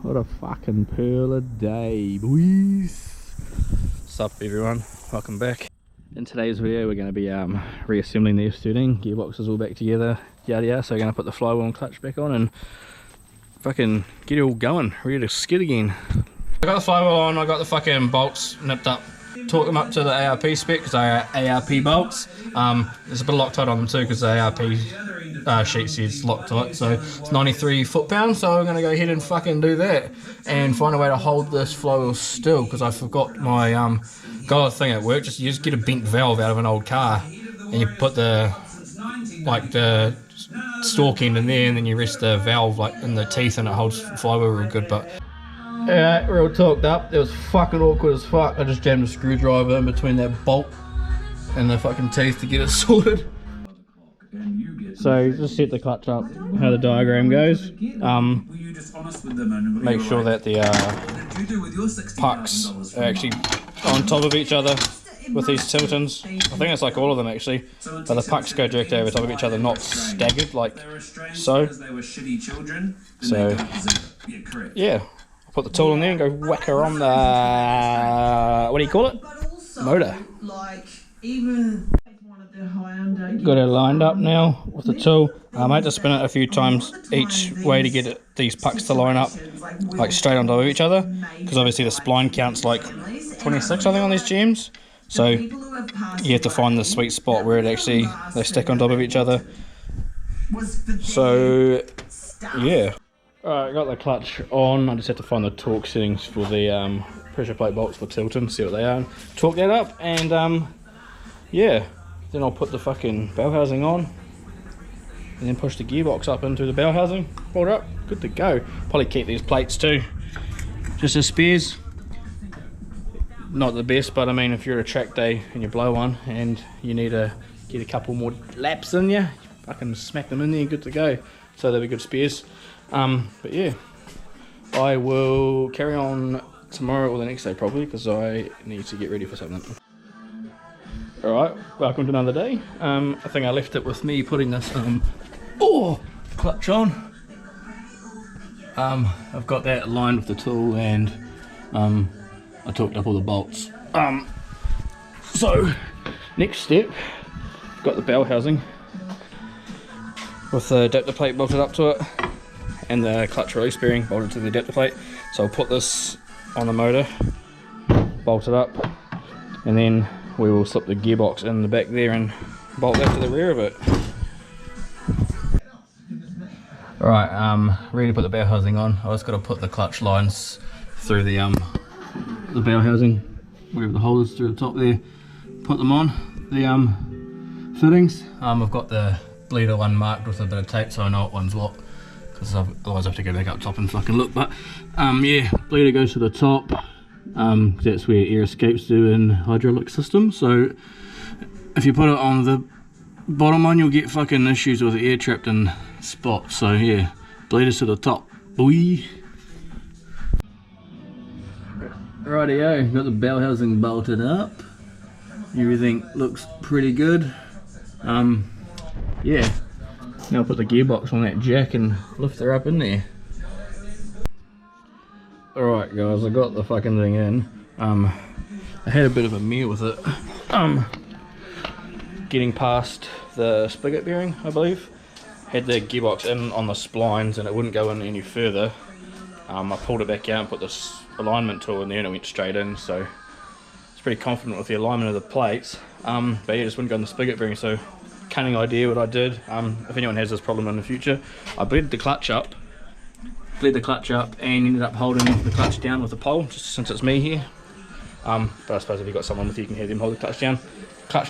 What a fucking pearl a day, boys. What's up everyone, welcome back. In today's video we're going to be reassembling the S13. Gearbox is all back together, yada yada, so we're going to put the flywheel and clutch back on and fucking get it all going, ready to skid again. I got the flywheel on, I got the fucking bolts nipped up, torque them up to the ARP spec because they are ARP bolts. There's a bit of Loctite on them too because the ARP sheet says Loctite, so it's 93 foot-pounds, so I'm going to go ahead and fucking do that and find a way to hold this flywheel still because I forgot my got a thing at work. You just get a bent valve out of an old car and you put the stalk end in there and then you rest the valve like in the teeth and it holds the flywheel real good. But yeah, we're all torqued up. It was fucking awkward as fuck. I just jammed a screwdriver in between that bolt and the fucking teeth to get it sorted. So just set the clutch up how the diagram goes. Make sure that the pucks are actually on top of each other with these tiltons. I think it's like all of them actually, but the pucks go directly over top of each other, not staggered like so. So yeah, I'll put the tool in there and go whack her on the, what do you call it? Motor. Got it lined up now with the tool. I had to spin it a few times each way to get these pucks to line up like straight on top of each other, because obviously the spline count's like 26 I think on these gems, so you have to find the sweet spot where they stick on top of each other. So yeah, alright, I got the clutch on. I just have to find the torque settings for the pressure plate bolts for tilting, see what they are, torque that up, and yeah, then I'll put the fucking bell housing on and then push the gearbox up into the bell housing, bolt it up, good to go. Probably keep these plates too, just as spares. Not the best, but I mean if you're at a track day and you blow one and you need to get a couple more laps in you, fucking smack them in there, good to go. So they'll be good spares. But yeah, I will carry on tomorrow or the next day probably, because I need to get ready for something. Alright, welcome to another day. I think I left it with me putting this clutch on. I've got that aligned with the tool and I torqued up all the bolts. So next step, got the bell housing with the adapter plate bolted up to it and the clutch release bearing bolted to the adapter plate. So I'll put this on the motor, bolt it up, and then we will slip the gearbox in the back there and bolt that to the rear of it. Alright, ready to put the bell housing on. I just got to put the clutch lines through the bell housing, wherever the hole is through the top there. Put them on the fittings. I've got the bleeder one marked with a bit of tape so I know what one's what, because otherwise I have to go back up top and fucking look. But yeah, bleeder goes to the top. That's where air escapes to in hydraulic system, so if you put it on the bottom one you'll get fucking issues with air trapped in spots. So yeah, bleeders to the top, boy. Rightio, got the bell housing bolted up, everything looks pretty good. Yeah, now I'll put the gearbox on that jack and lift her up in there. Alright guys, I got the fucking thing in. I had a bit of a mare with it. Getting past the spigot bearing, I believe. Had the gearbox in on the splines and it wouldn't go in any further. I pulled it back out and put this alignment tool in there and it went straight in, so I was pretty confident with the alignment of the plates. But yeah, it just wouldn't go in the spigot bearing, so cunning idea what I did. If anyone has this problem in the future, I bled the clutch up and ended up holding the clutch down with a pole, just since it's me here. But I suppose if you've got someone with you, you can have them hold the clutch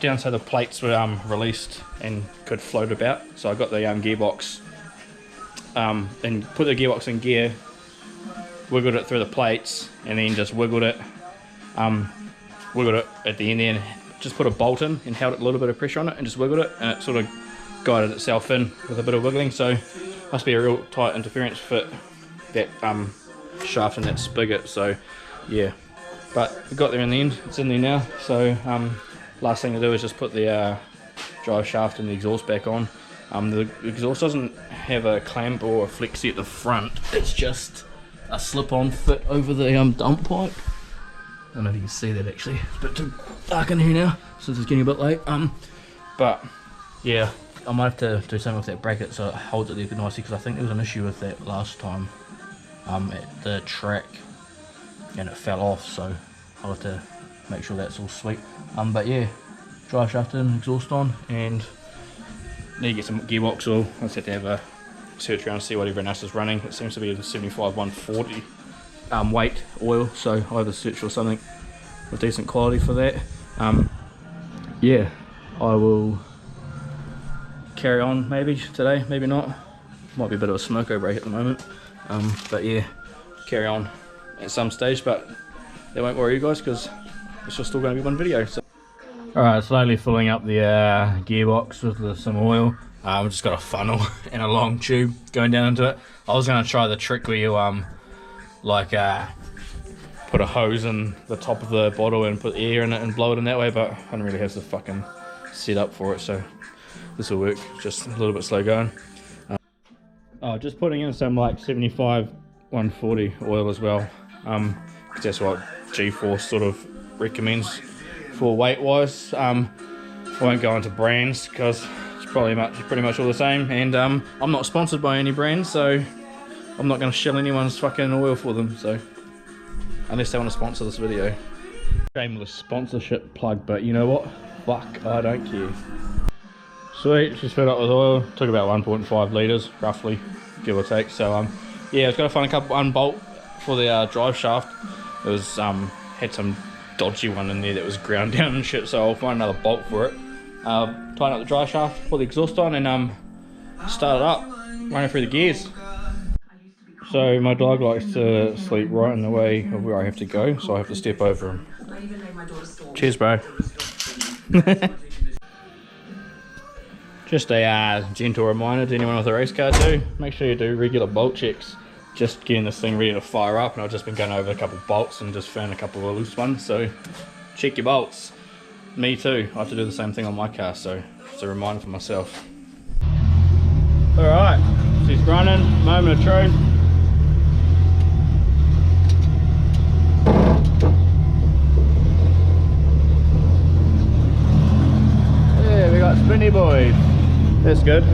down so the plates were released and could float about. So I got the gearbox and put the gearbox in gear, wiggled it through the plates, and then just wiggled it at the end there and just put a bolt in and held it a little bit of pressure on it and just wiggled it, and it sort of guided itself in with a bit of wiggling. So must be a real tight interference fit, that shaft and that spigot. So yeah, but we got there in the end, it's in there now. So last thing to do is just put the drive shaft and the exhaust back on. The exhaust doesn't have a clamp or a flexi at the front, it's just a slip-on fit over the dump pipe. I don't know if you can see that actually. It's a bit too dark in here now, since it's getting a bit late. But yeah, I might have to do something with that bracket so it holds it there nicely, because I think there was an issue with that last time at the track, and it fell off. So I'll have to make sure that's all sweet. But yeah, drive shaft in, exhaust on, and need to get some gearbox oil. I just have to have a search around and see what everyone else is running. It seems to be the 75 140 weight oil, so I'll have to search for something with decent quality for that. Yeah, I will carry on maybe today, maybe not. Might be a bit of a smoko break at the moment. But yeah, carry on at some stage, but they won't worry you guys because it's just still going to be one video. So. Alright, slowly filling up the gearbox with some oil. I've just got a funnel and a long tube going down into it. I was going to try the trick where you put a hose in the top of the bottle and put air in it and blow it in that way, but I don't really have the fucking setup for it, so this will work. Just a little bit slow going. Just putting in some like 75 140 oil as well, because that's what G-Force sort of recommends for weight wise. I won't go into brands because it's pretty much all the same, and I'm not sponsored by any brand, so I'm not going to shell anyone's fucking oil for them, so unless they want to sponsor this video. Shameless sponsorship plug, but you know what, fuck, I don't care. Sweet, she's filled up with oil. Took about 1.5 litres roughly, give or take. So yeah, I've got to find one bolt for the drive shaft. It was had some dodgy one in there that was ground down and shit, so I'll find another bolt for it. Tighten up the drive shaft, put the exhaust on, and start it up, running through the gears. So my dog likes to sleep right in the way of where I have to go, so I have to step over him. Cheers, bro. Just a gentle reminder to anyone with a race car too, make sure you do regular bolt checks. Just getting this thing ready to fire up, and I've just been going over a couple of bolts and just found a couple of loose ones, so check your bolts. Me too, I have to do the same thing on my car, so it's a reminder for myself. Alright, she's running, moment of truth. Yeah, we got spinny boys. That's good.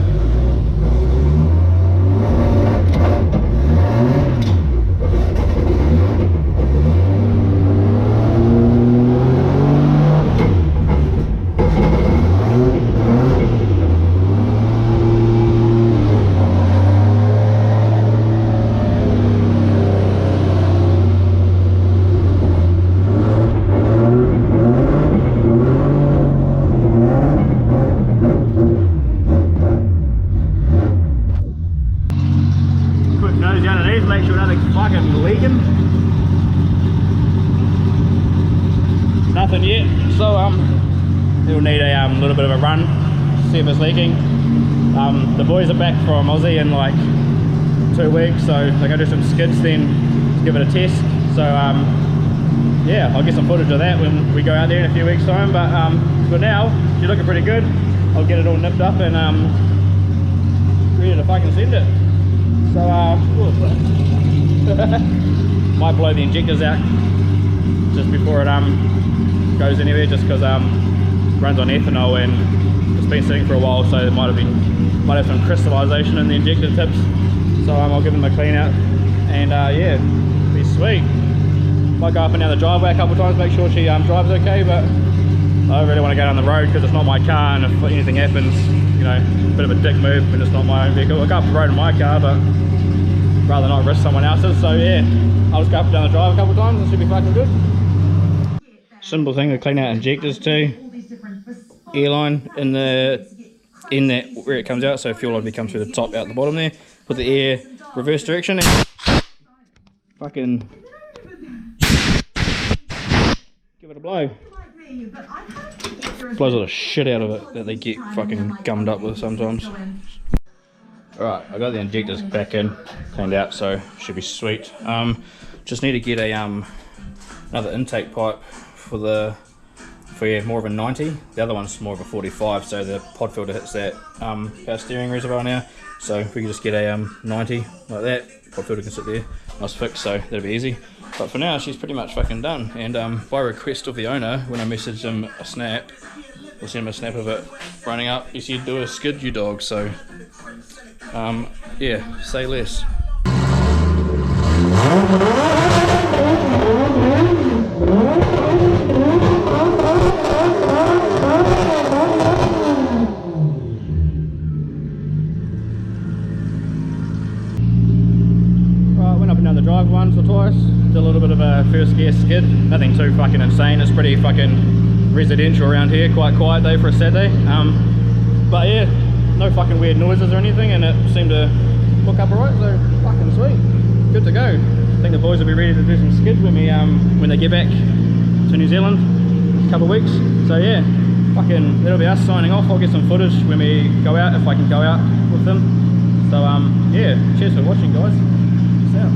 Make sure nothing's fucking leaking. Nothing yet, so it'll need a little bit of a run, see if it's leaking. The boys are back from Aussie in like 2 weeks, so they're gonna do some skids then to give it a test. So yeah, I'll get some footage of that when we go out there in a few weeks time, but for now she's looking pretty good. I'll get it all nipped up and ready to fucking send it. So might blow the injectors out just before it goes anywhere, just because runs on ethanol and it's been sitting for a while, so it might have some crystallization in the injector tips. So I'll give them a clean out, and yeah, be sweet. Might go up and down the driveway a couple of times, make sure she drives okay, but I don't really want to go down the road because it's not my car, and if anything happens, you know, a bit of a dick move when it's not my own vehicle. I'll go up the road in my car, but rather not risk someone else's. So yeah, I'll just go up and down the drive a couple of times, it should be fucking good. Simple thing to clean out injectors too. Airline in that where it comes out, so fuel obviously comes through the top out the bottom there. Put the air reverse direction and fucking give it a blow. Blows all the shit out of it that they get fucking gummed up with sometimes. Alright, I got the injectors back in, cleaned out, so should be sweet. Just need to get a another intake pipe for more of a 90. The other one's more of a 45, so the pod filter hits that power steering reservoir now. So if we can just get a 90 like that, pop filter can sit there, nice fix, so that'll be easy. But for now, she's pretty much fucking done. And by request of the owner, when I messaged him a snap, or send him a snap of it running up, he said do a skid, you dog. So yeah, say less. The drive once or twice, did a little bit of a first gear skid, nothing too fucking insane. It's pretty fucking residential around here, quite quiet day for a Saturday. But yeah, no fucking weird noises or anything, and it seemed to hook up alright, so fucking sweet, good to go. I think the boys will be ready to do some skids when they get back to New Zealand in a couple of weeks. So yeah, fucking that'll be us signing off. I'll get some footage when we go out, if I can go out with them. So yeah, cheers for watching, guys. Peace out.